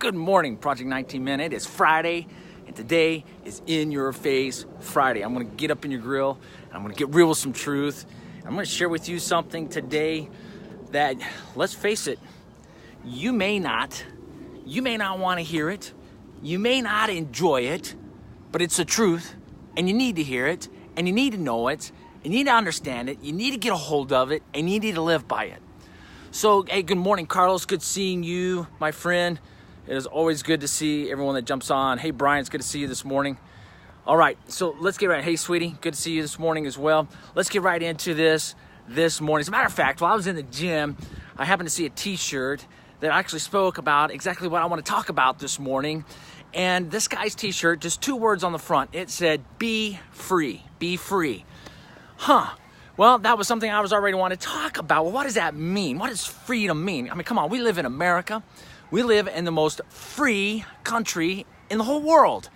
Good morning, Project 19 Men. It is Friday, and today is In Your Face Friday. I'm going to get up in your grill, and I'm going to get real with some truth. I'm going to share with you something today that, let's face it, you may not want to hear it. You may not enjoy it, but it's the truth, and you need to hear it, and you need to know it, and you need to understand it. You need to get a hold of it, and you need to live by it. So, hey, good morning, Carlos. Good seeing you, my friend. It is always good to see everyone that jumps on. Hey, Brian, it's good to see you this morning. All right, so let's get right. Hey, sweetie, good to see you this morning as well. Let's get right into this morning. As a matter of fact, while I was in the gym, I happened to see a T-shirt that actually spoke about exactly what I want to talk about this morning. And this guy's T-shirt, just two words on the front. It said, "Be free, be free." Well, that was something I was already wanting to talk about. Well, what does that mean? What does freedom mean? I mean, come on, we live in America. We live in the most free country in the whole world.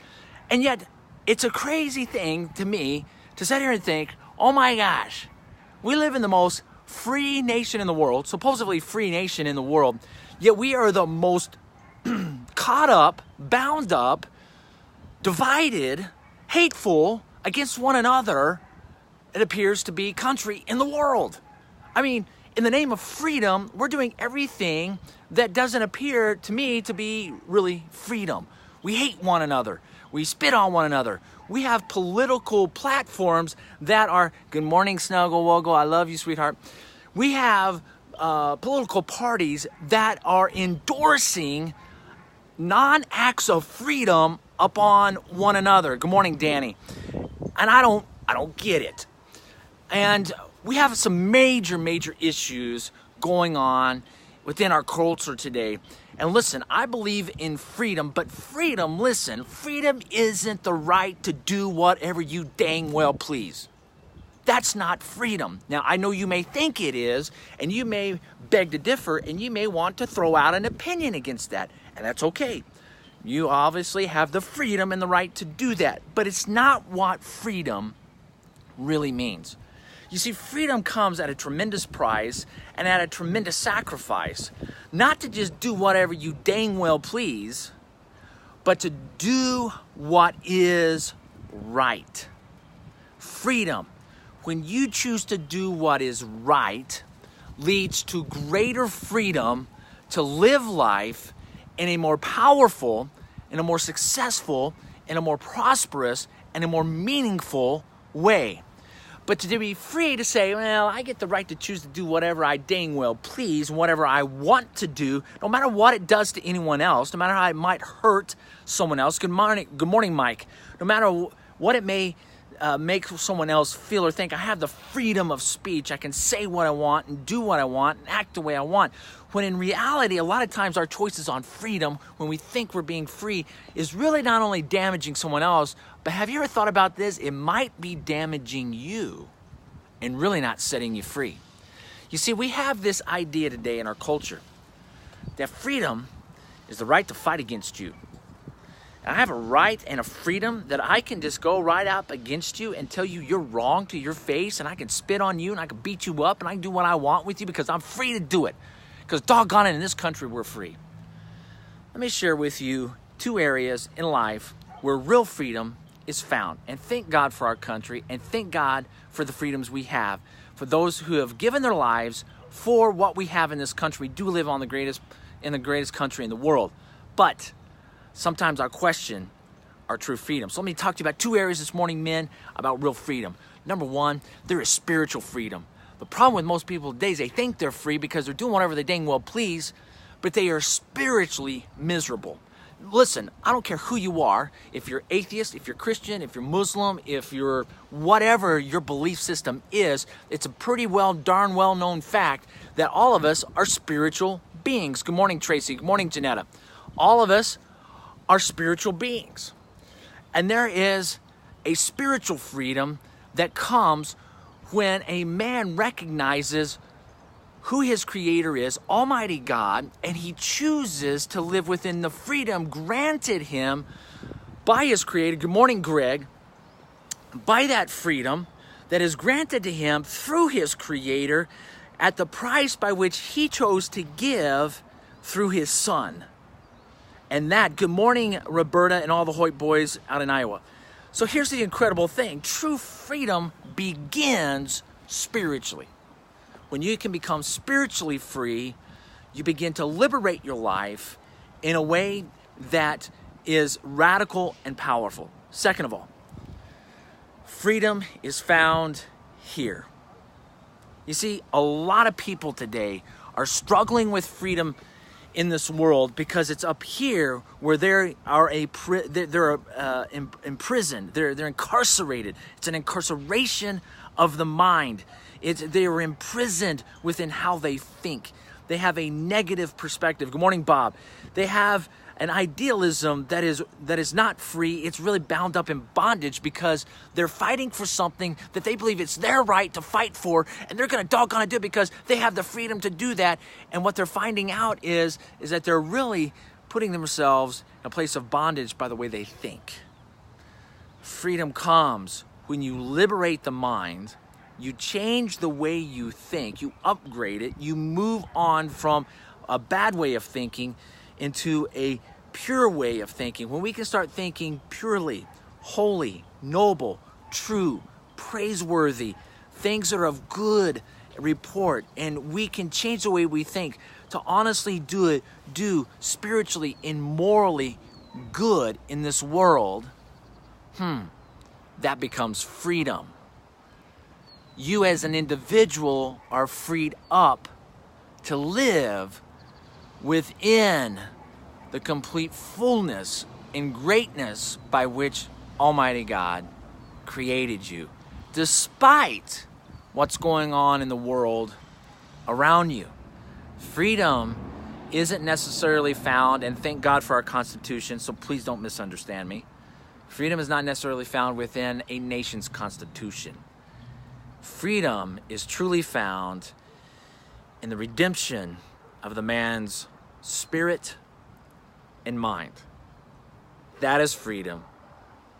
And yet, it's a crazy thing to me to sit here and think, oh my gosh, we live in the most free nation in the world, supposedly free nation in the world, yet we are the most caught up, bound up, divided, hateful against one another, it appears to be, country in the world. I mean, in the name of freedom, we're doing everything that doesn't appear to me to be really freedom. We hate one another. We spit on one another. We have political platforms that are, good morning, Snuggle Wuggle, I love you, sweetheart. We have political parties that are endorsing non-acts of freedom upon one another. Good morning, Danny. And I don't get it. And we have some major issues going on within our culture today. And listen, I believe in freedom, but freedom isn't the right to do whatever you dang well please. That's not freedom. Now, I know you may think it is, and you may beg to differ, and you may want to throw out an opinion against that, and that's okay. You obviously have the freedom and the right to do that, but it's not what freedom really means. You see, freedom comes at a tremendous price and at a tremendous sacrifice. Not to just do whatever you dang well please, but to do what is right. Freedom, when you choose to do what is right, leads to greater freedom to live life in a more powerful, in a more successful, in a more prosperous, and a more meaningful way. But to be free to say, well, I get the right to choose to do whatever I dang well please, and whatever I want to do, no matter what it does to anyone else, no matter how it might hurt someone else. Good morning, Mike. No matter what it may make someone else feel or think, I have the freedom of speech. I can say what I want and do what I want and act the way I want. When in reality, a lot of times our choices on freedom, when we think we're being free, is really not only damaging someone else, but have you ever thought about this? It might be damaging you and really not setting you free. You see, we have this idea today in our culture that freedom is the right to fight against you. I have a right and a freedom that I can just go right up against you and tell you you're wrong to your face, and I can spit on you and I can beat you up and I can do what I want with you because I'm free to do it. Because doggone it, in this country, we're free. Let me share with you two areas in life where real freedom is found. And thank God for our country, and thank God for the freedoms we have. For those who have given their lives for what we have in this country. We do live in the greatest country in the world. But sometimes our question our true freedom. So let me talk to you about two areas this morning, men, about real freedom. Number one, there is spiritual freedom. The problem with most people today is they think they're free because they're doing whatever they dang well please, but they are spiritually miserable. Listen, I don't care who you are, if you're atheist, if you're Christian, if you're Muslim, if you're whatever your belief system is, it's a pretty darn well known fact that all of us are spiritual beings. Good morning, Tracy. Good morning, Janetta. All of us are spiritual beings. And there is a spiritual freedom that comes when a man recognizes who his creator is, Almighty God, and he chooses to live within the freedom granted him by his creator. Good morning, Greg. By that freedom that is granted to him through his creator at the price by which he chose to give through his son. And that, good morning, Roberta and all the Hoyt boys out in Iowa. So here's the incredible thing. True freedom begins spiritually. When you can become spiritually free, you begin to liberate your life in a way that is radical and powerful. Second of all, freedom is found here. You see, a lot of people today are struggling with freedom in this world because it's up here where they're imprisoned, they're incarcerated. It's an incarceration of the mind. They are imprisoned within how they think. They have a negative perspective. Good morning, Bob. They have an idealism that is not free. It's really bound up in bondage because they're fighting for something that they believe it's their right to fight for, and they're gonna doggone it do it because they have the freedom to do that. And what they're finding out is that they're really putting themselves in a place of bondage by the way they think. Freedom comes when you liberate the mind, you change the way you think, you upgrade it, you move on from a bad way of thinking into a pure way of thinking. When we can start thinking purely, holy, noble, true, praiseworthy, things that are of good report, and we can change the way we think to honestly do spiritually and morally good in this world, that becomes freedom. You as an individual are freed up to live within the complete fullness and greatness by which Almighty God created you, despite what's going on in the world around you. Freedom isn't necessarily found, and thank God for our Constitution, so please don't misunderstand me. Freedom is not necessarily found within a nation's constitution. Freedom is truly found in the redemption of the man's spirit and mind. That is freedom.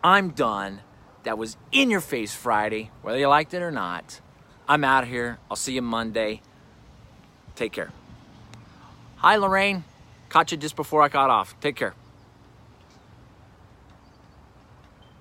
I'm done. That was In Your Face Friday, whether you liked it or not. I'm out of here. I'll see you Monday. Take care. Hi, Lorraine. Caught you just before I got off. Take care.